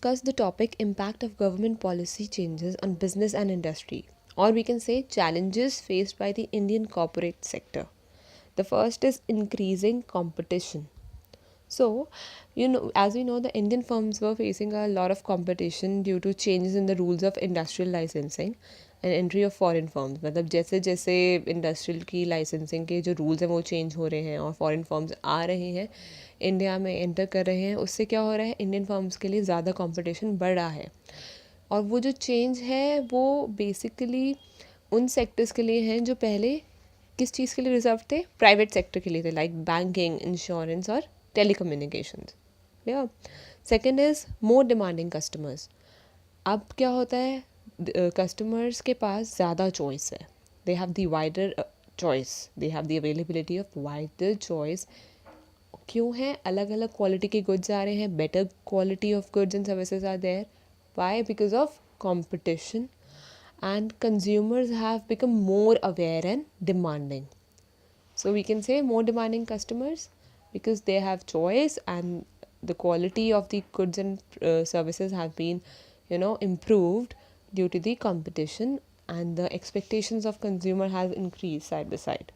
discuss the topic impact of government policy changes on business and industry, or we can say challenges faced by the Indian corporate sector. The first is increasing competition. So, as we know, the Indian firms were facing a lot of competition due to changes in the rules of industrial licensing and entry of foreign firms. मतलब जैसे जैसे industrial की licensing के जो rules हैं वो change हो रहे हैं और फॉरेन फर्म्स आ रहे हैं इंडिया में एंटर कर रहे हैं, उससे क्या हो रहा है, इंडियन फर्म्स के लिए ज़्यादा कंपटीशन बढ़ रहा है. और वो जो चेंज है वो बेसिकली उन सेक्टर्स के लिए हैं जो पहले किस चीज़ के लिए रिजर्व थे, प्राइवेट सेक्टर के लिए थे, लाइक बैंकिंग, इंश्योरेंस और telecommunications. Yeah. Second is more demanding customers. अब क्या होता है, कस्टमर्स के पास ज़्यादा चॉइस है. They have the wider choice, they have the availability of wider choice. क्यों है, अलग अलग क्वालिटी के गुड्स आ रहे हैं, better quality of goods and services are there. Why? Because of competition, and consumers have become more aware and demanding. So we can say more demanding customers because they have choice and the quality of the goods and services have been improved due to the competition, and the expectations of consumer has increased side by side.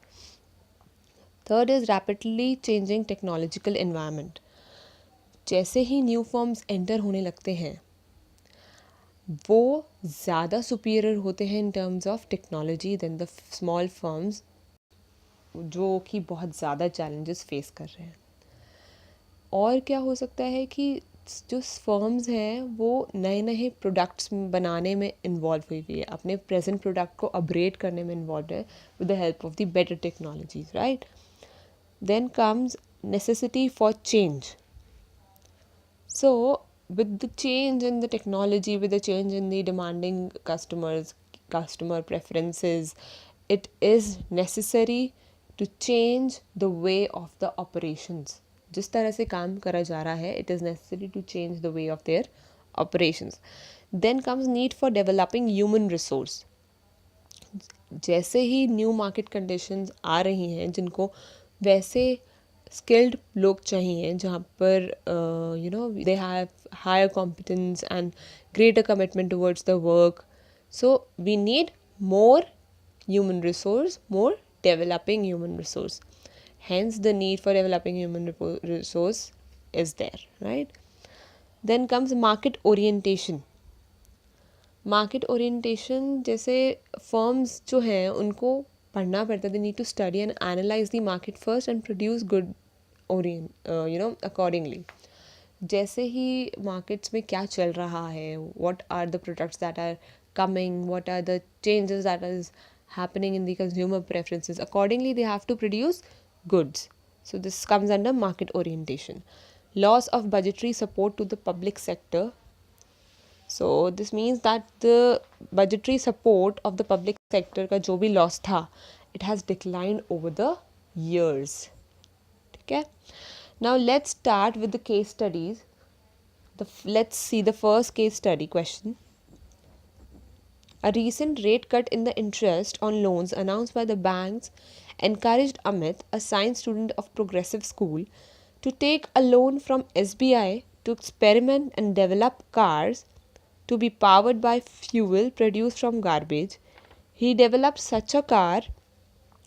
Third is rapidly changing technological environment. जैसे ही new forms enter होने लगते हैं वो ज़्यादा superior होते हैं in terms of technology than the small firms जो कि बहुत ज़्यादा चैलेंजेस फेस कर रहे हैं. और क्या हो सकता है कि जो फर्म्स हैं वो नए नए प्रोडक्ट्स बनाने में इन्वॉल्व हुई है, अपने प्रेजेंट प्रोडक्ट को अपग्रेड करने में इन्वॉल्व है with the help of the better technologies, right. Then comes necessity for change. So with the change in the technology, with the change in the demanding customer preferences, it is necessary to change the way of the operations. जिस तरह से काम करा जा रहा है, it is necessary to change the way of their operations. Then comes need for developing human resource. जैसे ही न्यू मार्केट कंडीशंस आ रही हैं जिनको वैसे स्किल्ड लोग चाहिए जहाँ पर they have higher competence and greater commitment towards the work. So we need more human resource, more developing human resource. Hence the need for developing human resource is there, right? Then comes market orientation. Market orientation जैसे firms जो हैं उनको पढ़ना पड़ता है, they need to study and analyze the market first and produce good accordingly. जैसे ही markets में क्या चल रहा है, what are the products that are coming, what are the changes that is happening in the consumer preferences, accordingly they have to produce goods. So this comes under market orientation. Loss of budgetary support to the public sector. So this means that the budgetary support of the public sector का जो भी loss था, it has declined over the years. Okay. Now let's start with the case studies. Let's see the first case study question. A recent rate cut in the interest on loans announced by the banks encouraged Amit, a science student of progressive school, to take a loan from SBI to experiment and develop cars to be powered by fuel produced from garbage. He developed such a car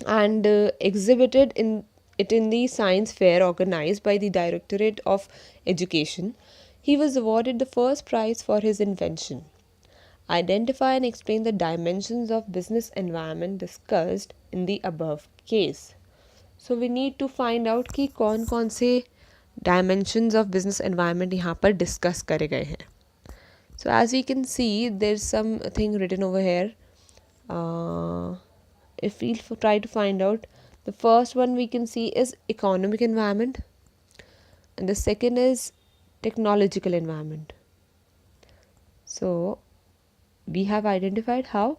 and exhibited it in the science fair organized by the Directorate of Education. He was awarded the first prize for his invention. Identify and explain the dimensions of business environment discussed in the above case. So we need to find out कि कौन से dimensions of business environment यहाँ पर discuss करे गए हैं. So as we can see, there's something written over here. If we try to find out, the first one we can see is economic environment, and the second is technological environment. So we have identified how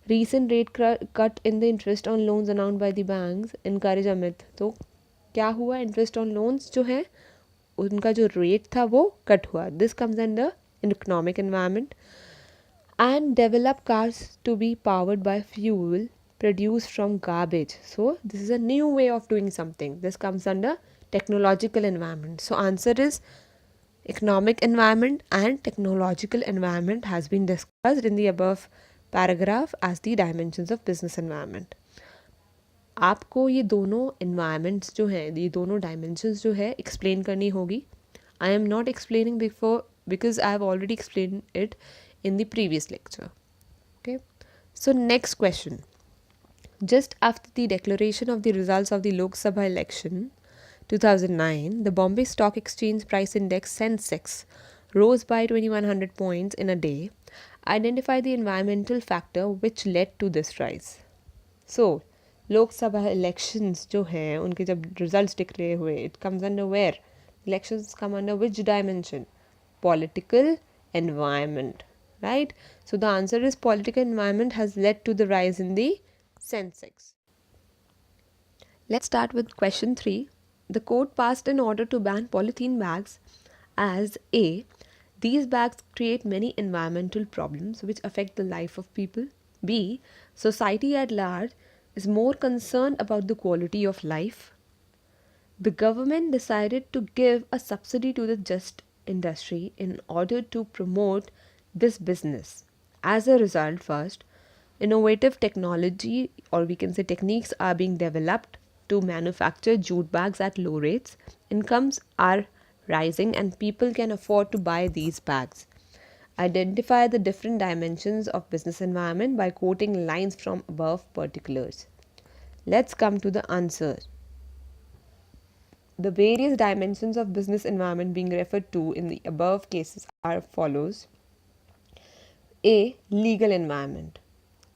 recent rate cut in the interest on loans announced by the banks encourage Amit. तो क्या हुआ, interest on loans जो है उनका जो rate था वो cut हुआ. This comes under economic environment. And develop cars to be powered by fuel produced from garbage. So this is a new way of doing something. This comes under technological environment. So answer is Economic environment and technological environment has been discussed in the above paragraph as the dimensions of business environment. आपको ये दोनों environments जो हैं, ये दोनों dimensions जो है explain करनी होगी. I am not explaining before because I have already explained it in the previous lecture. Okay. So next question. Just after the declaration of the results of the Lok Sabha election 2009, the Bombay Stock Exchange Price Index Sensex rose by 2100 points in a day. Identify the environmental factor which led to this rise. So, Lok Sabha elections जो हैं उनके जब results declare हुए, it comes under where? Elections come under which dimension? Political environment, right? So the answer is political environment has led to the rise in the Sensex. Let's start with question 3. The court passed an order to ban polythene bags as A. These bags create many environmental problems which affect the life of people. B. Society at large is more concerned about the quality of life. The government decided to give a subsidy to the just industry in order to promote this business. As a result, first, innovative technology or we can say techniques are being developed to manufacture jute bags at low rates. Incomes are rising and people can afford to buy these bags. Identify the different dimensions of business environment by quoting lines from above particulars. Let's come to the answer. The various dimensions of business environment being referred to in the above cases are follows. A. Legal environment.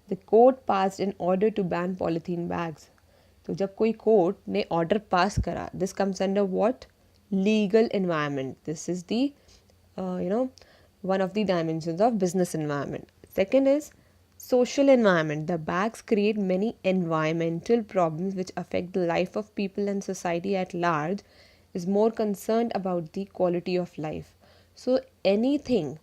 The court passed an order to ban polythene bags. तो जब कोई court ने order pass करा, this comes under what? Legal environment. This is the one of the dimensions of business environment. Second is social environment. The bags create many environmental problems which affect the life of people and society at large, is more concerned about the quality of life. So anything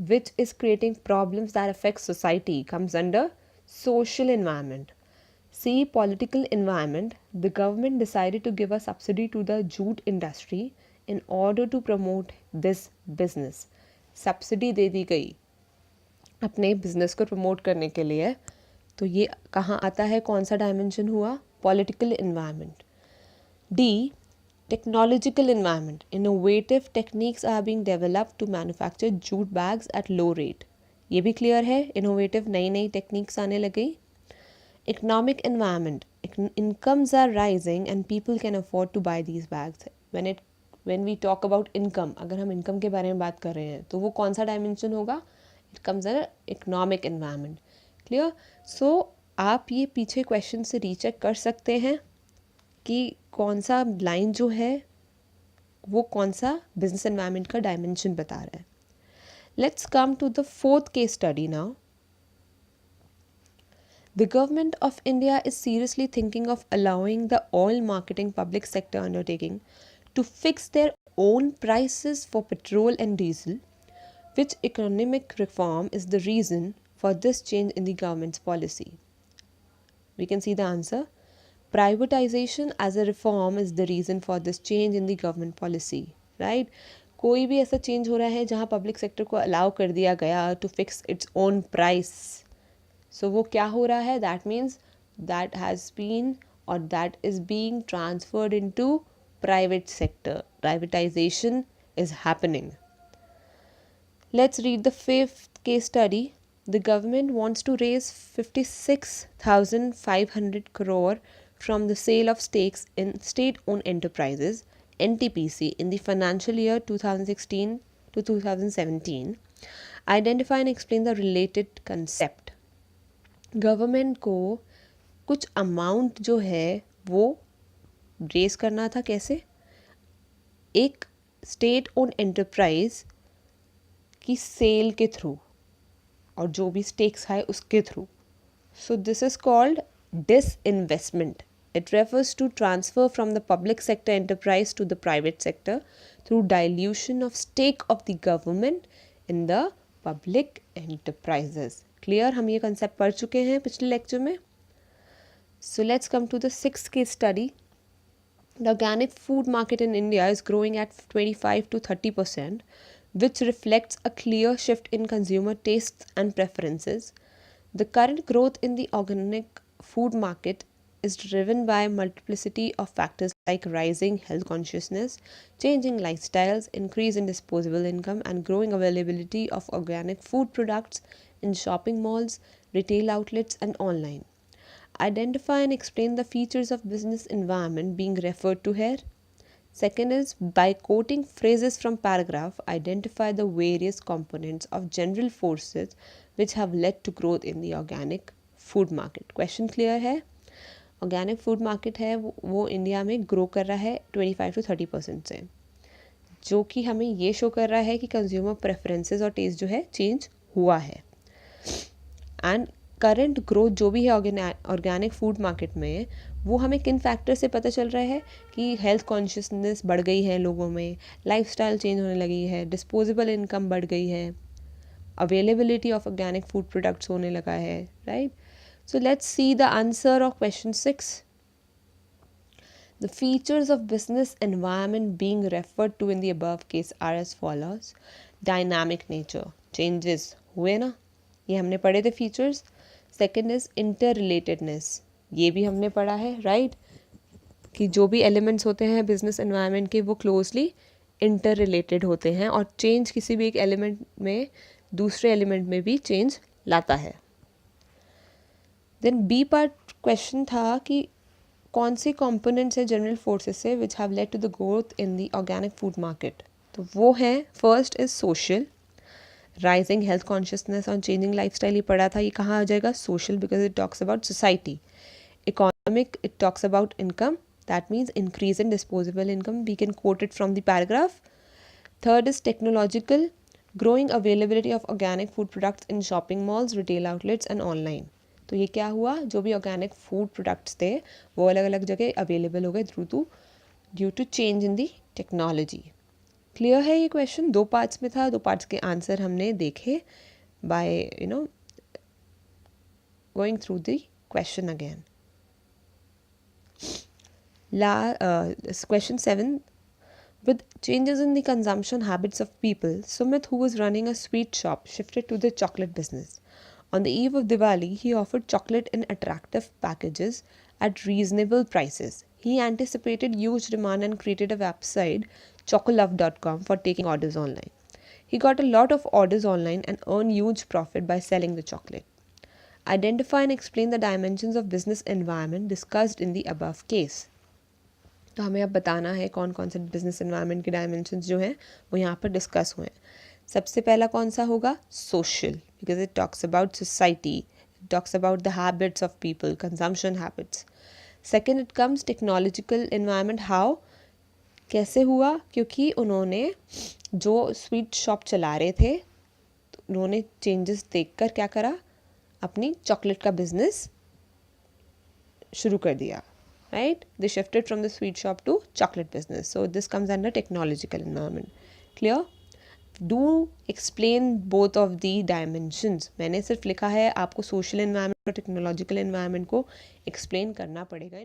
which is creating problems that affect society comes under social environment. See, political environment. The government decided to give a subsidy to the jute industry in order to promote this business. Subsidy दे दी गई अपने business को promote करने के लिए. तो ये कहाँ आता है, कौन सा डायमेंशन हुआ? Political environment. D. Technological environment. Innovative techniques are being developed to manufacture jute bags at low rate. ये भी क्लियर है, इनोवेटिव नई नई टेक्निक्स आने लगी. Economic environment. incomes are rising and people can afford to buy these bags. When we talk about income, अगर हम income के बारे में बात कर रहे हैं तो वो कौन सा डायमेंशन होगा? It comes under economic environment. Clear? So आप ये पीछे क्वेश्चन से रीचेक कर सकते हैं कि कौन सा लाइन जो है वो कौन सा बिजनेस एनवायरनमेंट का डायमेंशन बता रहा है. Let's come to the fourth case study now. The government of India is seriously thinking of allowing the oil marketing public sector undertaking to fix their own prices for petrol and diesel. Which economic reform is the reason for this change in the government's policy? We can see the answer. Privatization as a reform is the reason for this change in the government policy, right? कोई भी ऐसा change हो रहा है जहाँ public sector को allow कर दिया गया to fix its own price. So वो क्या हो रहा है? That means that has been और that is being transferred into private sector. Privatization is happening. Let's read the fifth case study. The government wants to raise 56,500 crore from the sale of stakes in state-owned enterprises (NTPC) in the financial year 2016 to 2017. Identify and explain the related concept. Government को कुछ amount जो है वो raise करना था. कैसे? एक state own enterprise की सेल के थ्रू और जो भी स्टेक्स है उसके through. So this is called disinvestment. It refers to transfer from the public sector enterprise to the private sector through dilution of stake of the government in the public enterprises. Clear? हम ये concept पढ़ चुके हैं पिछले lecture में. So let's come to the sixth case study. The organic food market in India is growing at 25 to 30%, which reflects a clear shift in consumer tastes and preferences. The current growth in the organic food market is driven by a multiplicity of factors like rising health consciousness, changing lifestyles, increase in disposable income, and growing availability of organic food products in shopping malls, retail outlets, and online. Identify and explain the features of business environment being referred to here. Second is, by quoting phrases from paragraph, identify the various components of general forces which have led to growth in the organic food market. Question clear है? Organic food market है वो India में grow कर रहा है 25 to 30% से, जो कि हमें ये शो कर रहा है कि कंज्यूमर प्रेफरेंसेस और टेस्ट जो है चेंज हुआ है. एंड करंट ग्रोथ जो भी है ऑर्गेनिक फूड मार्केट में, वो हमें किन फैक्टर से पता चल रहा है कि हेल्थ कॉन्शियसनेस बढ़ गई है लोगों में, लाइफस्टाइल चेंज होने लगी है, डिस्पोजेबल इनकम बढ़ गई है, availability of organic food products होने लगा है, right. So let's see the answer of question 6. The features of business environment being referred to in the above case are as follows. Dynamic nature, changes हुए ना, ये हमने पढ़े थे features. Second is inter relatedness, ये भी हमने पढ़ा है, राइट, कि जो भी एलिमेंट्स होते हैं बिजनेस एनवायरनमेंट के वो क्लोजली इंटर रिलेटेड होते हैं और चेंज किसी भी एक एलिमेंट में दूसरे एलिमेंट में भी चेंज लाता है. देन बी पार्ट क्वेश्चन था कि कौन से कंपोनेंट्स है जनरल फोर्सेस से which have led to the growth in the organic food market. तो वो है, first is social, rising health consciousness और चेंजिंग लाइफस्टाइल, ये पढ़ा था, ये कहाँ आ जाएगा, social, because it talks about society. Economic, it talks about income, that means increase in disposable income, we can quote it from the paragraph. Third is technological, growing availability of organic food products in shopping malls, retail outlets and online. तो ये क्या हुआ, जो भी organic food products थे वो अलग अलग जगह अवेलेबल हो गए due to change in the technology. Clear है ये क्वेश्चन? दो पार्ट्स में था, दो पार्ट्स के आंसर हमने देखे by going through the question again. Question 7. With changes in the consumption habits of people, Sumit, who was running a sweet shop, shifted to the chocolate business. On the eve of Diwali, he offered chocolate in attractive packages at reasonable prices. He anticipated huge demand and created a website, chocolove.com, for taking orders online. He got a lot of orders online and earned huge profit by selling the chocolate. Identify and explain the dimensions of business environment discussed in the above case. तो हमें अब बताना है कौन कौन से business environment के dimensions जो हैं वो यहाँ पर डिस्कस हुए हैं. सबसे पहला कौन सा होगा, social, because it talks about society, it talks about the habits of people, consumption habits. Second it comes technological environment, how, कैसे हुआ, क्योंकि उन्होंने जो स्वीट शॉप चला रहे थे तो उन्होंने चेंजेस देखकर क्या करा, अपनी चॉकलेट का बिजनेस शुरू कर दिया, right? They shifted from the sweet shop to chocolate business. So this comes under technological environment. Clear? Do explain both of the dimensions. मैंने सिर्फ लिखा है, आपको social environment और technological environment को explain करना पड़ेगा.